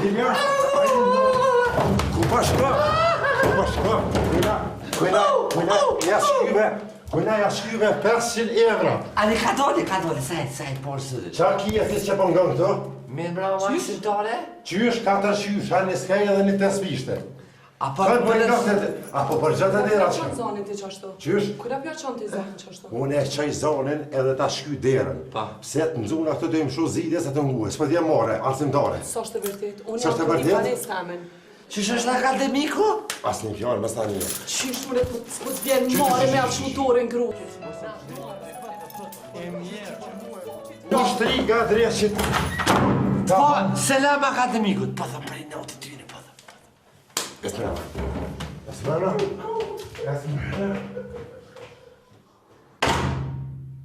Lilian! Ku pa shko? Kujna ja shkyve 500 euro. Ali ka dole, sa e porsë. Qa ki e this që po ngon këto? Mirë bravo maksimtare? Qysh, 4 qysh, ha një skaj edhe një tesvishte. Apo Apo për gjatë e dera që? Zonin ti qashtu? Qysh? Kura pja qënë ti zonin qashtu? Unë e qaj zonin edhe ta shky derën. Pse të nëzuna këtë dojmë shu zidje se të nguhe, s'për t'ja more, arsimtare. Sa është të vërtit? Unë Sa është e jam vërtet? një panes kamen. Qysh është akademiku? As një fjallë, më stani një. Qysh mre s'po t'vjen more me atë shmutore në grupi. Në shtriga dreshit. Po, selam akademikut. Po thë prej në të tyne, po thë. Esmana.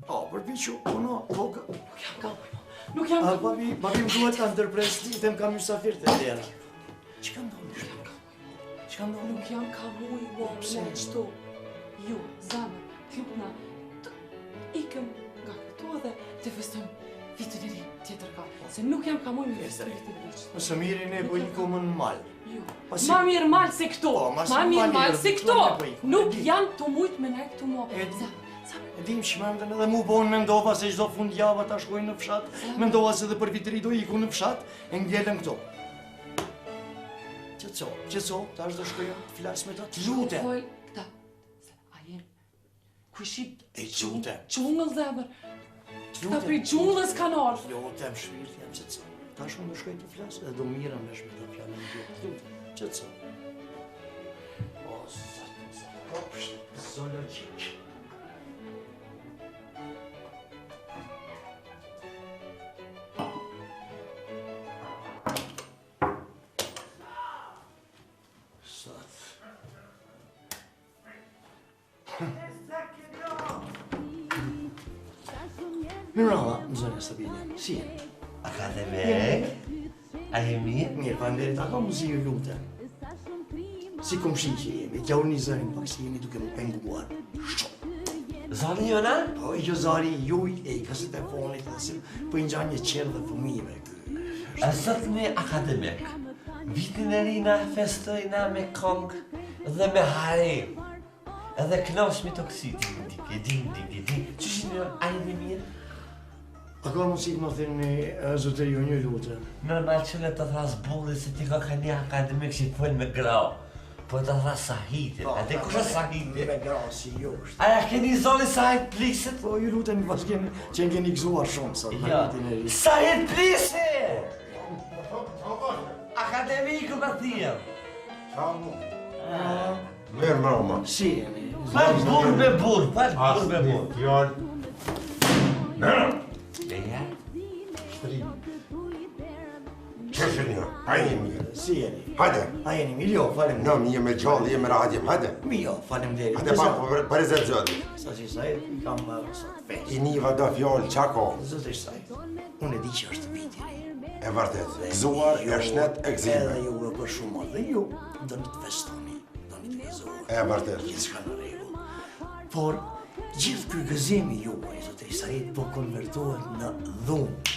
O, përpiqu, uno, po... Nuk jam ka... Babi më duhet të ndërprestitem kam mysafir të lera. Që ka ndonë? Që ka ndonë? Nuk jam ka muj, ne qëtu. Ju, zamë, klubna, ikëm nga këtu edhe të festojmë vitin e ri tjetër ka. Se nuk jam ka muj me festoj vitin e ri. Më së miri ne po iku më në malë. Ju, ma mirë malë se këto. Ma mirë malë se këto. Nuk janë të mujtë me ne këtu mo. E dim që mendën edhe mu bon mendova se çdo fund java ta shkojnë në fshat, mendova se edhe për vitëri do iku në fshat, e ngjelen këto. Qëco, tash do shkojmë të flas me ta të lutem. Këta, a jenë, kushit, E lutem. qungëll zemër, këta prej qungëllës kanë ardhur. Lutem shpirt jam qëco. Tash unë do shkoj të flas edhe do mirëm me shme të fjalën e lutem. Qëco. O, sa kopsht zoologjik. Mirava, më zënë Sabine, si e? Akademek? A e mirë? Mirë, pa nderit, a ka muzi ju lutem. Si kom shi që jemi, t'ja unë një zërin, pak si jemi duke më penguar. Shumë. Zoni jona? Po, i kjo zari juj, e i kësë telefonit, dhe si po i nxan një qerë dhe fëmijëve këy. A sot me akademek. Vitin e ri na festojna me kong dhe me harem. Edhe knoshmi të kësi, din. Qëshin jo, a e mirë? A ka mundësi të më thënë zotëri ju një lutem? Normal që le të thras bulli se ti ka një akademik që i pëll me grau. Po të thras sahitin, a te kusha sahitin? Me grau si ju është. Aja keni zoni sahit plisit? Po, ju lutem pas keni që në keni gëzuar shumë sa të vitin e ri. Sahit plisit! Akademiku më thiem. Qa mu? Mirë mëroma. Si jemi? Falë burë me burë, falë burë me burë. Fjallë. Leja? Shtri. Qështë një? A jeni mirë? Si jeni? Hajde. A jeni mirë? Jo, falem Në, mi jemi gjallë, jemi radim, hajde. Jo, falem deri. Hajde pa, për e zërë zëdi. Sa që sa i kam sot fest. I niva do fjallë, qa ko? Zëtë ishtë sajt, unë e di që është viti ri. E vërtet, gëzuar, e shnet, e gëzime. Edhe ju e për shumë, dhe ju do një të festoni, do një të gëzuar. E vërtet. Gjithë shka në regu. Por, gjithë këj gëzimi juaj, zotëri Said, po konvertohet në dhunë,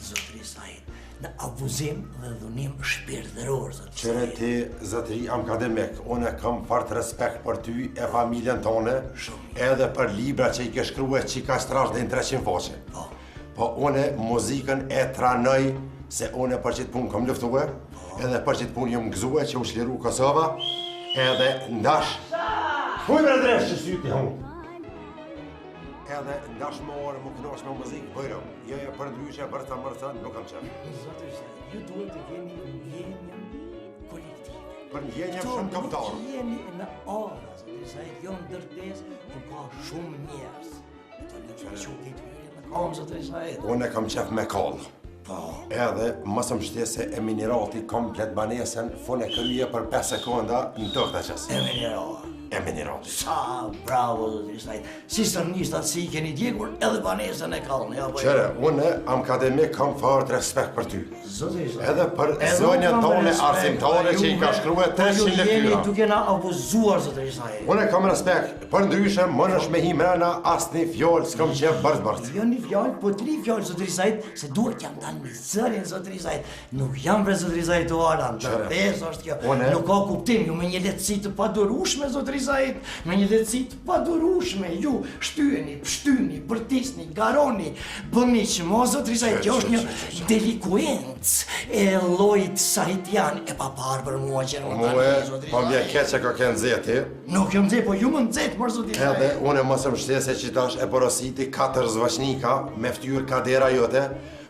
zotëri Said, në abuzim dhe dhunim shpirtëror, zotëri Said. Qere ti, zëtëri akademek, unë kam fart respekt për ty e familjen tone, edhe për libra që i ke shkruje që i ka strash dhe në 300 faqe. Po unë muzikën e tranoj, se unë për qitë punë kom luftue, edhe për qitë punë jëmë gëzue që u shliru Kosova, edhe ndash. Kuj me dresh që syti hënë? Edhe ndash më orë më knosh me muzikë, bëjrëm. Jo e për ndryshe, bërta mërta, nuk kam qenë. Zotëri Said, ju duhet të keni ndjenjën kolektive. Për ndjenjëm shumë këptarë. Këto jemi në ara, zotëri Said, jo në dërtes, ku ka shumë njerës. E të një që qukit në kam, zotëri Said. Unë e kam qef me kallë. Edhe mësë më shtese e minerati komplet banesen, fun e kryje për 5 sekonda në të këtë qësë. E minerati. e Minirandi. Sa, bravo, zotri Sajt. Si sërnistat si i keni djegur edhe banesën e kallën. Ja, po, Qere, une akademik kam fort respekt për ty. Zotri Sajt. Edhe për zonjën tone arsimtare që i ka shkrua 300 Ju jeni lektyra. duke na abuzuar, zotri Sajt. Une kam respekt, për ndryshe më nësh me hi mrena asni fjoll s'kam qef bërë. Jo një fjallë, po 3 fjallë, zotri Sajt, se duhet jam dalë me zërin, zotri Sajt. Nuk jam për zotri Sajt të aran, të tesë është kjo. Nuk ka kuptim, ju me një letësi të padurushme, zotri Sajt, me një letësi të padurushme, ju shtyeni, pshtyni, bërtisni, garoni, bëni që mo, zotri Sajt, kjo është një delikuencë e llojit sajtian e paparë për mua që nuk Mue, po mje keqe ka kënë zeti. Nuk jam nxehtë, po ju më nxehtë, për zotri Sajt. Edhe une mos më shtese që tash e porositi 4 zvashnika me ftyrë kadera jote,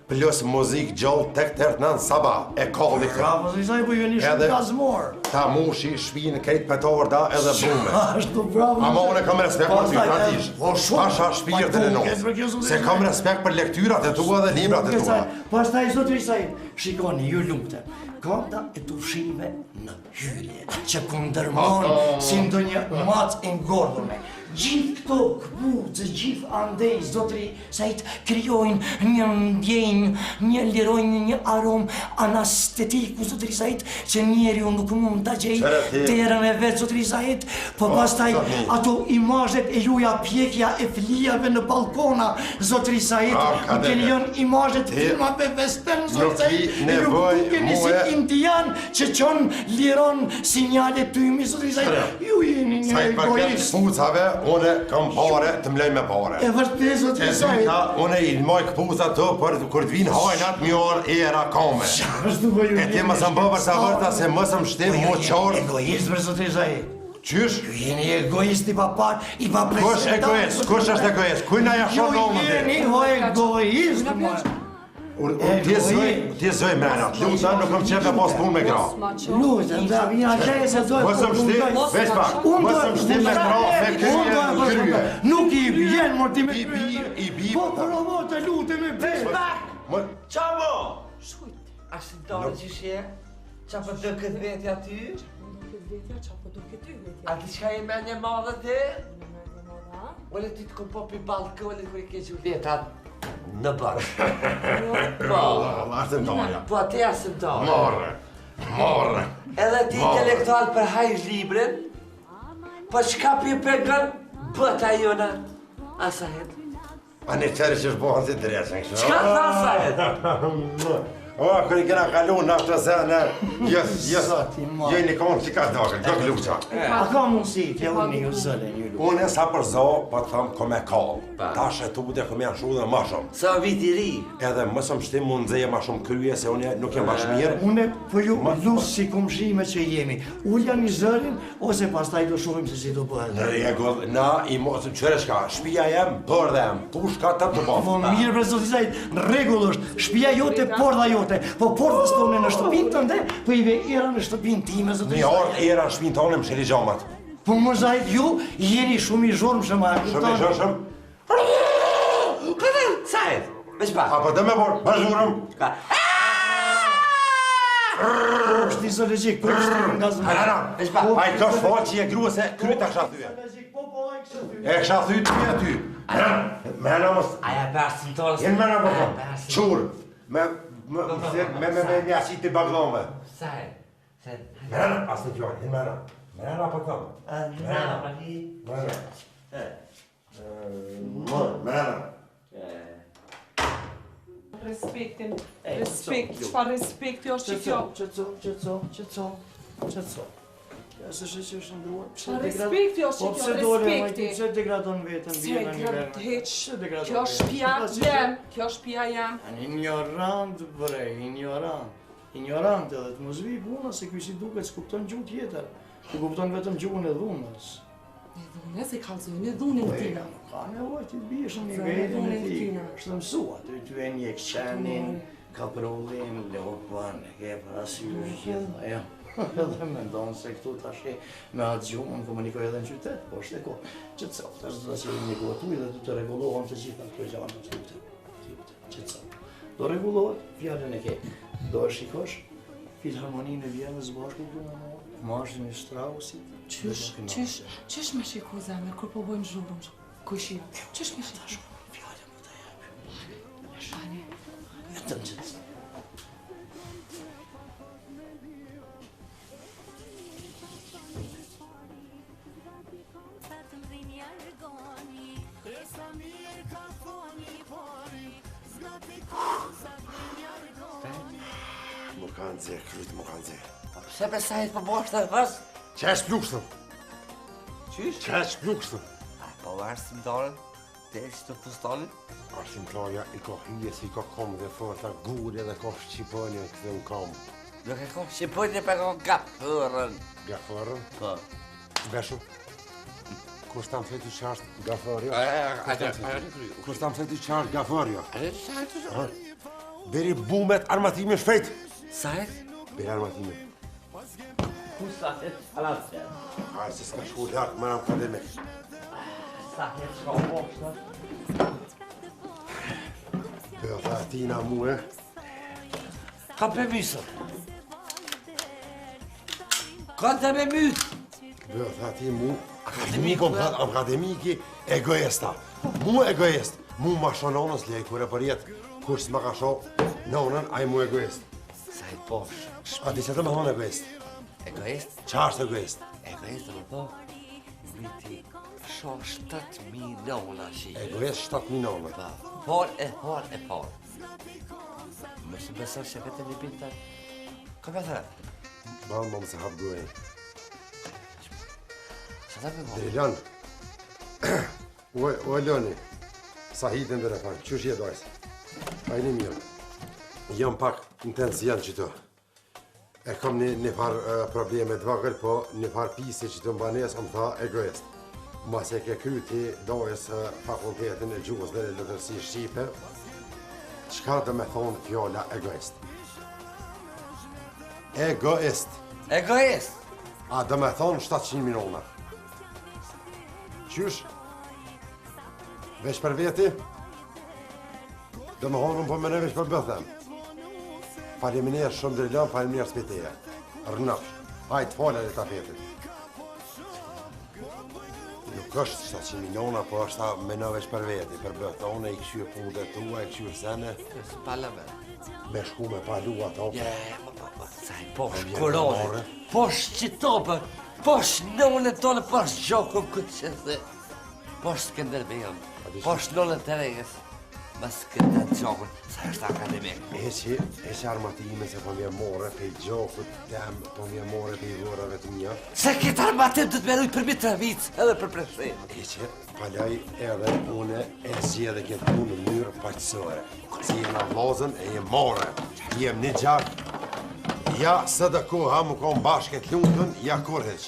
plus muzik gjallë tek tërtnan sabah e kalli këtë. Bravo, zotri Sajt, po ju jeni shumë gazmor. Ta mushi, shpinë, krejt petorda edhe bume. Ashtu, bravo. Ama une kam respekt për ty, ta tish. Po shumë. Pasha shpirtin e nos. Se kam respekt për lektyrat e tua dhe librat e tua. Pastaj, zotri Sajt, shikoni, ju lumtem. Kanda e tufshime në hyrje, që kundërmon si ndonjë mac e ngordhme. Gjithë këto këpucë, gjithë andej, zotri Sajt, krijojnë një ndjenjë, një lirojnë një aromë anestetiku, zotri Sajt, që njeriu nuk mund ta gjejë terën e vet, zotri Sajt, po pastaj ato imazhet e juja pjekja e flijave në balkona, zotri Sajt, nuk keni jënë imazhet filmave western, zotri Sajt, nuk keni si indian që qon liron sinjale tymi, zotri Sajt, ju jeni një egoist. Pucave, une kam pare të mlej me pare. E vërtet, zotri E Sajt. dyta, une i lmoj këpuca të për kur të vinë hajnat mjor era kame. E ti më sëm bëbër sa vërta se më sëm shtim mu qarë. Egoist për zotri Sajt. Qysh? Ju jeni egoist i papar, i Kush papresentant. egoist? Kush është egoist? Kuj na ja Ju shonë në jeni egoist, ma. Ti zoj mrena, luta nuk kam qepe pas pun me gra. Lutem, da, vina qenë se dojë. Më sëm shtim, veç pak, më sëm shtim me gra, me krye. Nuk i vjen, mor ti me I bi. Po, provo të lutem e veç pak. Qamo! A shëntarë që shje? Qa për të këtë vetja ty? Vetja, qa po duke ty vetja? A ti shka i me një madhe ti? Ole ti të kom pi balkë, ole kër i ke që vetat në bërë. Po, Arsimtarja. po ti arsimtarë. Morre. Edhe ti intelektual për hajsh librin, po qka pi përgën, bëta jona, asahet. A një qëri që shbohan si dreqen, kështë? Qka tha asahet? O, kër i kena kalu në ashtë të zene, jo një konë që ka dakën, do këlluqa. A ka mundësi, t'ja unë një zëlen, ju lutem. Unë sa për zo, po të thamë kome kallë. Ta shetu dhe kome janë shu dhe ma shumë. Sa vit i ri. Edhe më së më shtim mund dzeje ma shumë krye, se unë nuk jem bashkë mirë. Une, po ju lusë si komshime që jemi. Ullja një zërin, ose pastaj do shohim se si do bëhet. Në regull, na i mosëm qëre shka, shpia jem, bërë dhe jem, tu shka të të Po bafë. mirë për zoti Sajt, në rregull është, shtëpia jote, porta jote, po portës tone në shtëpinë tënde, po i ve era në shtëpinë time, zoti Një Sajt. orë era në shpinë tonë më sheli gjamat. Po më Sajt, ju jeni shumë i zhurmshëm, a Shumë e shëshëm. Këtë, sajt, veç pak. Apo dhe me borë, bashurëm. Ka. është izologjik, po është nga zëmë. Harana, veç pak. a i kësh falë që je grua se kryta kësha thyje. E kësha thyje ty e ty. Mena mos, Aja për arsimtarës. jenë mena për të. Qurë, me mjasit të bagdhome. Sajt. Mena, asë në gjohë, jenë mena. Mena për të. Mena, pali. Mena. Respektin, respekt, çfarë respekti është që kjo? Qëtëso. Ja, se që është ndruar. Çfarë respekti është që kjo, respekti? Pse degradon vetën, Se vjen në nivel. heq, kjo është shtëpia jem, kjo është shtëpia jem. Ignorant, bre, ignorant. Ignorant edhe të mos vi puna se ky si duket s'kupton gjuhë tjetër. Ti kupton vetëm gjuhën e dhunës. E dhune se kalzojnë e dhunin tina. Ka nevojë ti bish në Se nivelin e dhunin tij. tina. Është mësua, ty e një qenin, ka problem, leopan, e ke parasysh gjitha, ja. Edhe mendon se këtu tash me atë gjuhë unë komunikoj edhe në qytet, po është e ko. Qëtëso, tash do të si një kotuj dhe do të rregullohen të gjitha këto gjëra, qëtëso. Do rregullohet, fjalën e ke. Do e shikosh filharmoninë e Vjenës bashku këtu në Marshën e Straussit, Qysh me shiku zemër, kur po bojmë zhurëm, kushi, qysh me shiku? Fjallë më të jepë. Shani, E të në gjithë. Më kanë dze, kryt më kanë dze. Pse me sajt për bosh të pas? Qesh plukstën, Qysh? qesh plukstën. Po varsim dorën, te që të fustonin? Arsim Klaja i ka hyje si ka kom dhe forta gure dhe ka shqipënje këtë në kom. Nuk e kom Shqipënje për kom gafërën. Gafarën, Po. beshu. Kur s'tam fletu qartë gafarja? Kur s'tam fletu qartë gafarja? Ha? Beri bumet armatimin shpejt. Sajt? Beri armatimin. Ku sajt falatse? Aj, se s'ka shku lartë më në akademik. Sajt shka bosh të? Për tha tina mu e. Ka për mysër. Ka të me mytë. Për tha ti mu. Akademiku më thot akademiki egoista. Mu egoist. Mu ma sho nonës lej kure për jetë. Kur s'ma ka sho nonën, aj mu egoist. Sajt bosh. A di që të me thonë egoist? Egoist? Qa është egoist? Egoist dhe më po. Miti, sho 7 miliona që i. Egoist 7 milionë. Por e por. Më shë besër që këtë një bitë. Ka me thërë? Banë më se hapë gojën. Sa të me bo? Driljan. O Loni. Sahitën dhe refan. Qësh je dojës? Ajni mirë. Jam pak intensian që të. E kam një par probleme të vagël, po një par pise që të mbanes, më tha egoist. Mas e ke kryti dojës fakultetin e gjuhës dhe letërsi Shqipe, qka dhe me thonë fjolla egoist? Egoist. Egoist? A dhe me thonë 700 miliona. Qysh? Veç për veti? Dhe me honën po mene veç për bëthem. Faleminir shumë Driljan, faleminir spiteja. Rënafsh. Hajtë falë e tapetit. Nuk është 700 miliona, po është ta mena veç për veti, për bëtë. One i këshyë punë dhe tua, i këshyë sene, Së pala me. me shku me palu ato. Saj, posh vjen korone, more. posh qitopër, posh nënën tonë, posh gjokën këtë që dhe. Posh Skënderbejën, posh nënën të regës. Mas këtë gjokën, sa është akademik. Eqe armatime se po mje more pe i gjokët, tem, po mje more pe i vërave të mja. Se këtë armatim të të meroj për mi 3 vitë, edhe për preshem. Eqe, palaj edhe une e zjedhe këtë punë në mënyrë paqësore. Si jem në vlozën e jem more, jem një gjak. Ja, së dhe ku ha më kom bashket lundën, ja kur heq.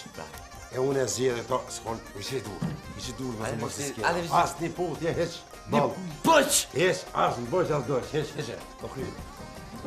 E une e zjedhe to, s'kon, ishe dur, vëzë më të s'kje. As një putje heq, balë. Bëq! Heq, as në bëq as dojsh, heq. Po kryjë.